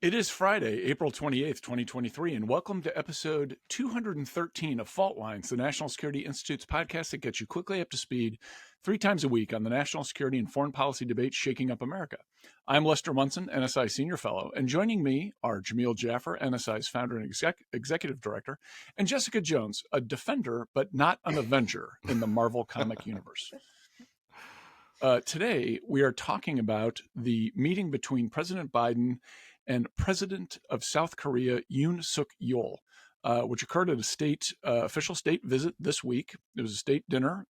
It is Friday, April 28th, 2023, and welcome to episode 213 of Fault Lines, the National Security Institute's podcast that gets you quickly up to speed 3 times a week on the national security and foreign policy debates shaking up America. I'm Lester Munson, NSI Senior Fellow, and joining me are Jamil Jaffer, NSI's founder and executive director, and Jessica Jones, a defender but not an avenger in the Marvel comic universe. Today, we are talking about the meeting between President Biden and President of South Korea, Yoon Suk Yeol, which occurred at a official state visit this week. It was a state dinner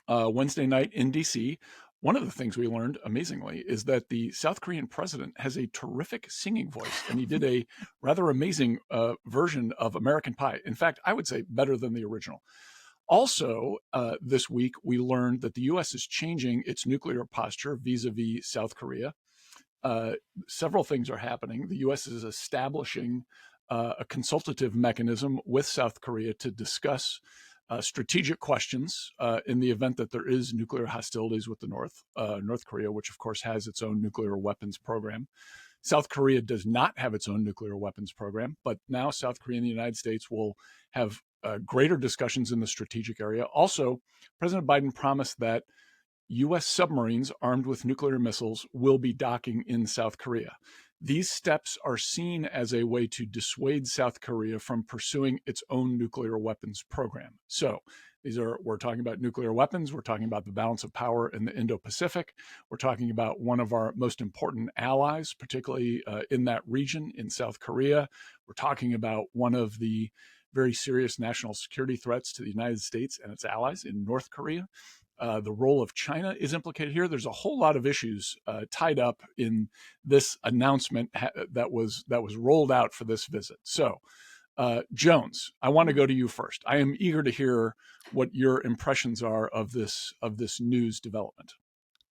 Wednesday night in D.C. One of the things we learned, amazingly, is that the South Korean president has a terrific singing voice, and he did a rather amazing version of American Pie. In fact, I would say better than the original. Also, this week, we learned that the U.S. is changing its nuclear posture vis-a-vis South Korea. Several things are happening. The U.S. is establishing a consultative mechanism with South Korea to discuss strategic questions in the event that there is nuclear hostilities with the North Korea, which of course has its own nuclear weapons program. South Korea does not have its own nuclear weapons program, but now South Korea and the United States will have greater discussions in the strategic area. Also, President Biden promised that U.S. submarines armed with nuclear missiles will be docking in South Korea. These steps are seen as a way to dissuade South Korea from pursuing its own nuclear weapons program. So we're talking about nuclear weapons. We're talking about the balance of power in the Indo-Pacific. We're talking about one of our most important allies, particularly in that region in South Korea. We're talking about one of the very serious national security threats to the United States and its allies in North Korea. The role of China is implicated here. There's a whole lot of issues tied up in this announcement that was rolled out for this visit. So, Jones, I want to go to you first. I am eager to hear what your impressions are of this news development.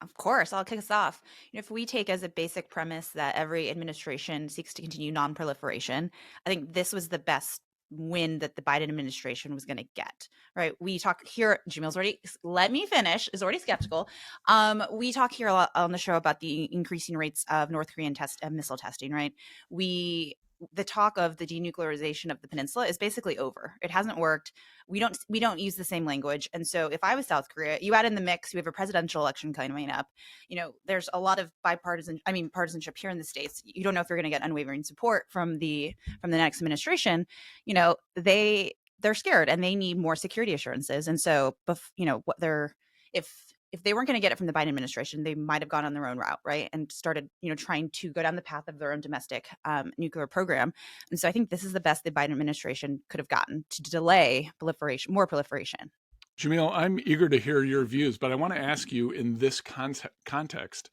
Of course, I'll kick us off. If we take as a basic premise that every administration seeks to continue non-proliferation, I think this was the best win that the Biden administration was going to get, right? We talk here, Jamil's already, let me finish, is already skeptical. We talk here a lot on the show about the increasing rates of North Korean missile testing, right? The talk of the denuclearization of the peninsula is basically over. It hasn't worked. We don't use the same language. And so if I was South Korea, you add in the mix, you have a presidential election coming up. There's a lot of partisanship here in the States. You don't know if you're going to get unwavering support from the next administration. They're scared and they need more security assurances. And so, if they weren't going to get it from the Biden administration, they might have gone on their own route, right? And started, trying to go down the path of their own domestic nuclear program. And so I think this is the best the Biden administration could have gotten to delay more proliferation. Jamil, I'm eager to hear your views, but I want to ask you in this context,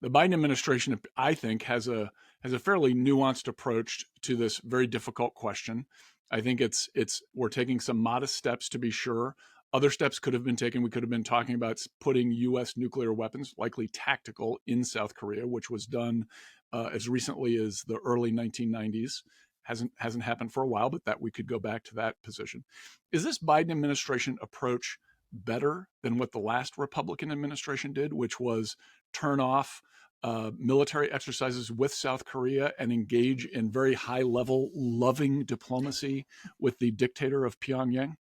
the Biden administration, I think, has a fairly nuanced approach to this very difficult question. I think we're taking some modest steps to be sure. Other steps could have been taken. We could have been talking about putting U.S. nuclear weapons, likely tactical, in South Korea, which was done as recently as the early 1990s. Hasn't happened for a while, but that we could go back to that position. Is this Biden administration approach better than what the last Republican administration did, which was turn off military exercises with South Korea and engage in very high-level, loving diplomacy with the dictator of Pyongyang?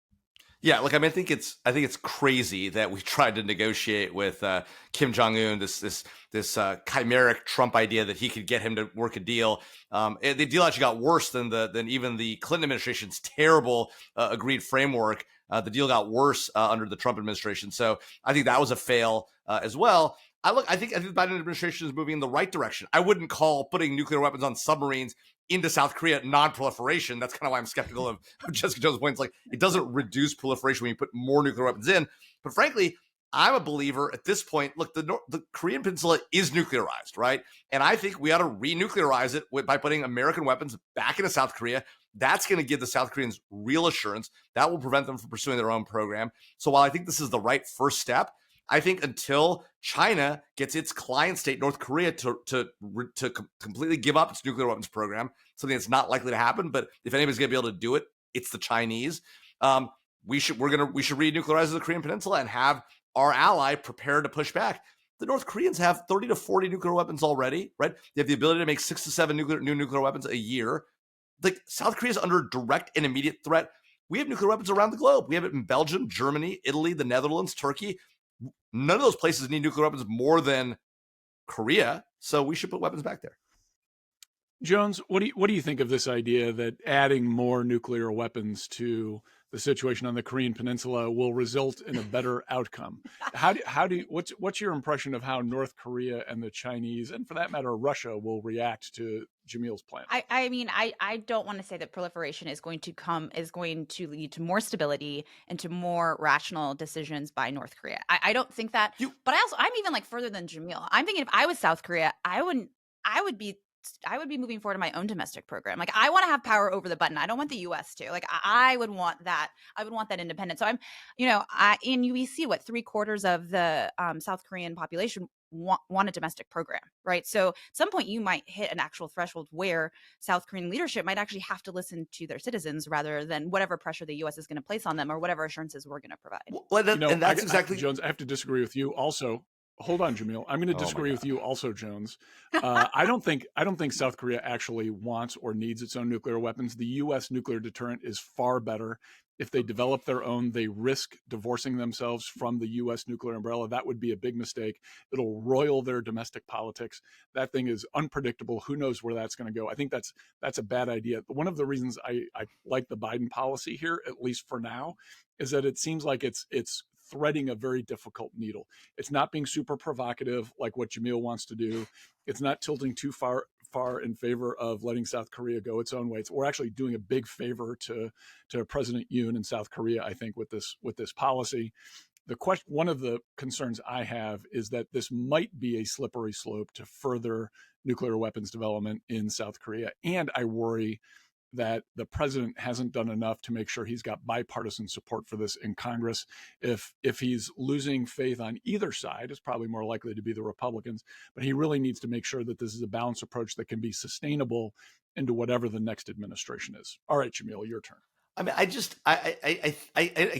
Yeah, look, I think it's crazy that we tried to negotiate with Kim Jong-un this chimeric Trump idea that he could get him to work a deal. The deal actually got worse than even the Clinton administration's terrible agreed framework. The deal got worse under the Trump administration. So I think that was a fail as well. I think the Biden administration is moving in the right direction. I wouldn't call putting nuclear weapons on submarines into South Korea non-proliferation. That's kind of why I'm skeptical of Jessica Jones' points. Like, it doesn't reduce proliferation when you put more nuclear weapons in. But frankly, I'm a believer at this point. Look, the Korean Peninsula is nuclearized, right? And I think we ought to re-nuclearize it by putting American weapons back into South Korea. That's going to give the South Koreans real assurance. That will prevent them from pursuing their own program. So while I think this is the right first step, I think until China gets its client state, North Korea, to completely give up its nuclear weapons program, something that's not likely to happen, but if anybody's going to be able to do it, it's the Chinese. We should re-nuclearize the Korean Peninsula and have our ally prepared to push back. The North Koreans have 30 to 40 nuclear weapons already, right? They have the ability to make 6 to 7 new nuclear weapons a year. Like, South Korea is under direct and immediate threat. We have nuclear weapons around the globe. We have it in Belgium, Germany, Italy, the Netherlands, Turkey. None of those places need nuclear weapons more than Korea, so we should put weapons back there. Jones, what do you think of this idea that adding more nuclear weapons to the situation on the Korean Peninsula will result in a better outcome? What's your impression of how North Korea and the Chinese, and for that matter, Russia, will react to Jamil's plan? I mean, I don't want to say that proliferation is going to lead to more stability and to more rational decisions by North Korea. I don't think that. But I'm even like further than Jamil. I'm thinking if I was South Korea, I would be moving forward to my own domestic program. Like, I want to have power over the button. I don't want the U.S. to. Like, I would want that. I would want that independence. So I'm, we see what 3/4 of the South Korean population want a domestic program, right? So at some point you might hit an actual threshold where South Korean leadership might actually have to listen to their citizens rather than whatever pressure the U.S. is going to place on them or whatever assurances we're going to provide. Well, and that's exactly, Jones, I have to disagree with you also. Hold on, Jamil. I'm going to disagree with you also, Jones. I don't think South Korea actually wants or needs its own nuclear weapons. The U.S. nuclear deterrent is far better. If they develop their own, they risk divorcing themselves from the U.S. nuclear umbrella. That would be a big mistake. It'll roil their domestic politics. That thing is unpredictable. Who knows where that's going to go? I think that's a bad idea. One of the reasons I like the Biden policy here, at least for now, is that it seems like it's threading a very difficult needle. It's not being super provocative like what Jamil wants to do. It's not tilting too far in favor of letting South Korea go its own way. We're actually doing a big favor to President Yoon in South Korea, I think, with this policy. One of the concerns I have is that this might be a slippery slope to further nuclear weapons development in South Korea. And I worry that the president hasn't done enough to make sure he's got bipartisan support for this in Congress. If he's losing faith on either side, it's probably more likely to be the Republicans, but he really needs to make sure that this is a balanced approach that can be sustainable into whatever the next administration is. All right, Jamil, your turn. I mean, I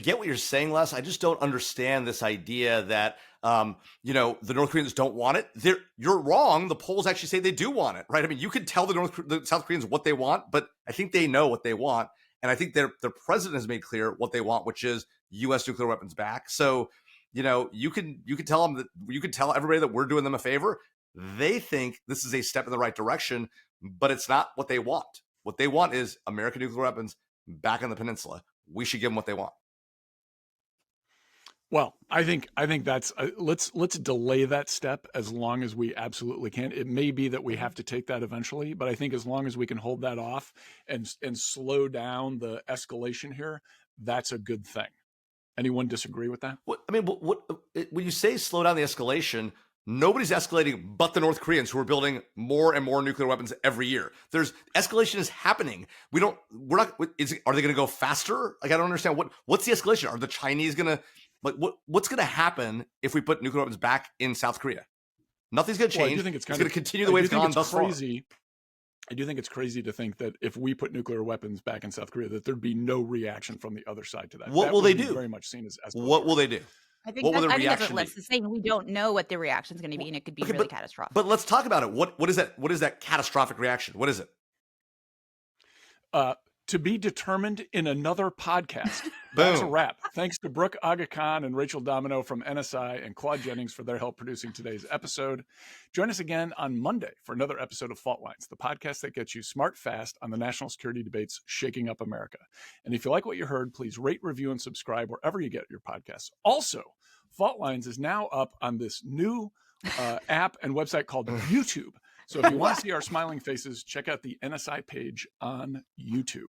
get what you're saying, Les. I just don't understand this idea that, the North Koreans don't want it. You're wrong. The polls actually say they do want it, right? I mean, you can tell the South Koreans what they want, but I think they know what they want. And I think their president has made clear what they want, which is U.S. nuclear weapons back. So, you can tell them that, you can tell everybody that we're doing them a favor. They think this is a step in the right direction, but it's not what they want. What they want is American nuclear weapons back on the peninsula. We should give them what they want. Well, I think that's let's delay that step as long as we absolutely can. It may be that we have to take that eventually, but I think as long as we can hold that off and slow down the escalation here, that's a good thing. Anyone disagree with that? When you say slow down the escalation, nobody's escalating but the North Koreans, who are building more and more nuclear weapons every year. Escalation is happening. Are they going to go faster? Like, I don't understand what's the escalation. Are the Chinese going to, what's going to happen if we put nuclear weapons back in South Korea? Nothing's going to change. I do think it's going to continue the way it's gone thus far. I do think it's crazy to think that if we put nuclear weapons back in South Korea, that there'd be no reaction from the other side to that. What will they do? Very much seen as what will they do? I think that's what Les is saying. We don't know what the reaction is going to be, and it could be really catastrophic. But let's talk about it. What is that? What is that catastrophic reaction? What is it? To be determined in another podcast. That's a wrap. Thanks to Brooke Aga Khan and Rachel Domino from NSI and Claude Jennings for their help producing today's episode. Join us again on Monday for another episode of Fault Lines, the podcast that gets you smart fast on the national security debates shaking up America. And if you like what you heard, please rate, review, and subscribe wherever you get your podcasts. Also, Fault Lines is now up on this new app and website called YouTube. So if you want to see our smiling faces, check out the NSI page on YouTube.